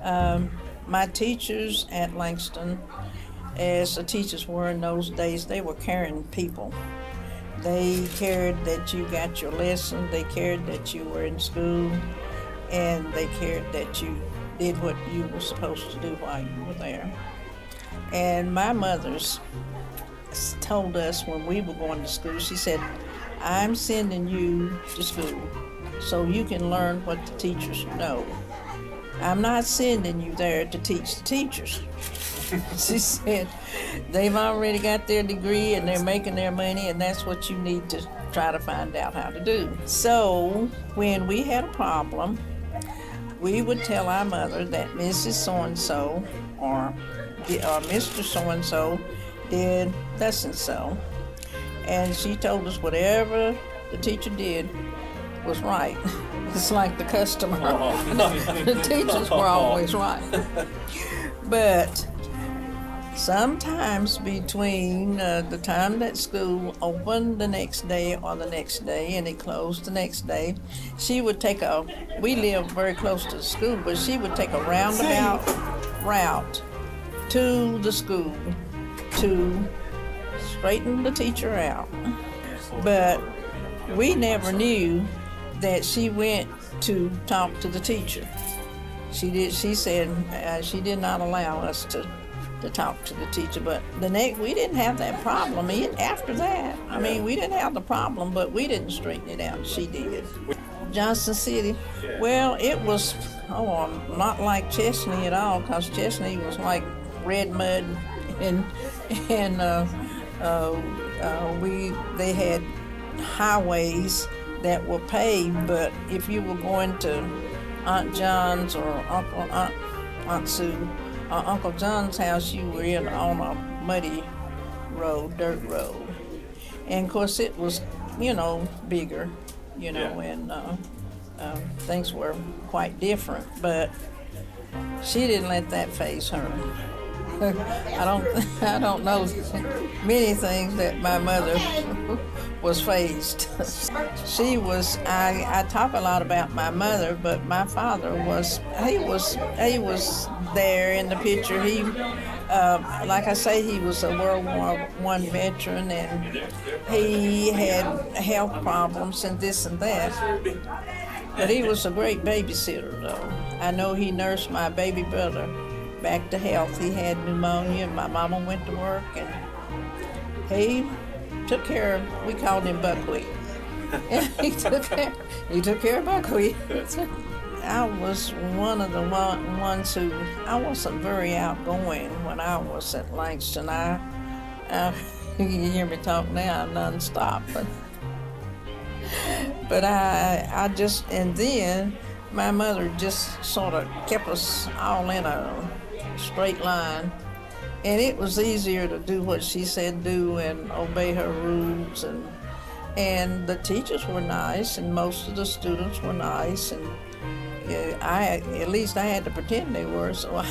My teachers at Langston, as the teachers were in those days, they were caring people. They cared that you got your lesson, they cared that you were in school, and they cared that you did what you were supposed to do while you were there. And my mother's told us when we were going to school, she said, I'm sending you to school so you can learn what the teachers know. I'm not sending you there to teach the teachers. She said, they've already got their degree and they're making their money, and that's what you need to try to find out how to do. So when we had a problem, we would tell our mother that Mrs. So-and-so or Mr. So-and-so did thus and so. And she told us whatever the teacher did was right. It's like the customer. The teachers were always right. But sometimes between the time that school opened the next day or the next day and it closed the next day, she would take we lived very close to the school, but she would take a roundabout route to the school to straighten the teacher out. But we never knew that she went to talk to the teacher. She said she did not allow us to talk to the teacher, but we didn't have that problem. After that, we didn't have the problem, but we didn't straighten it out. She did. Johnson City, well, it was not like Chesney at all, because Chesney was like red mud, and they had highways that were paved, but if you were going to Aunt John's or Aunt Sue or Uncle John's house, you were on a muddy road, dirt road. And of course it was, bigger, and things were quite different, but she didn't let that faze her. I don't know many things that my mother was fazed. She was. I talk a lot about my mother, but my father was. He was there in the picture. He, like I say, he was a World War I veteran, and he had health problems and this and that. But he was a great babysitter, though. I know he nursed my baby brother back to health. He had pneumonia, and my mama went to work, and he took care of, we called him Buckwheat. he took care of Buckwheat. I was one of the ones who, I wasn't very outgoing when I was at Langston. You can hear me talk now nonstop, but I just, and then my mother just sort of kept us all in a straight line, and it was easier to do what she said do and obey her rules, and the teachers were nice, and most of the students were nice, and at least I had to pretend they were, so I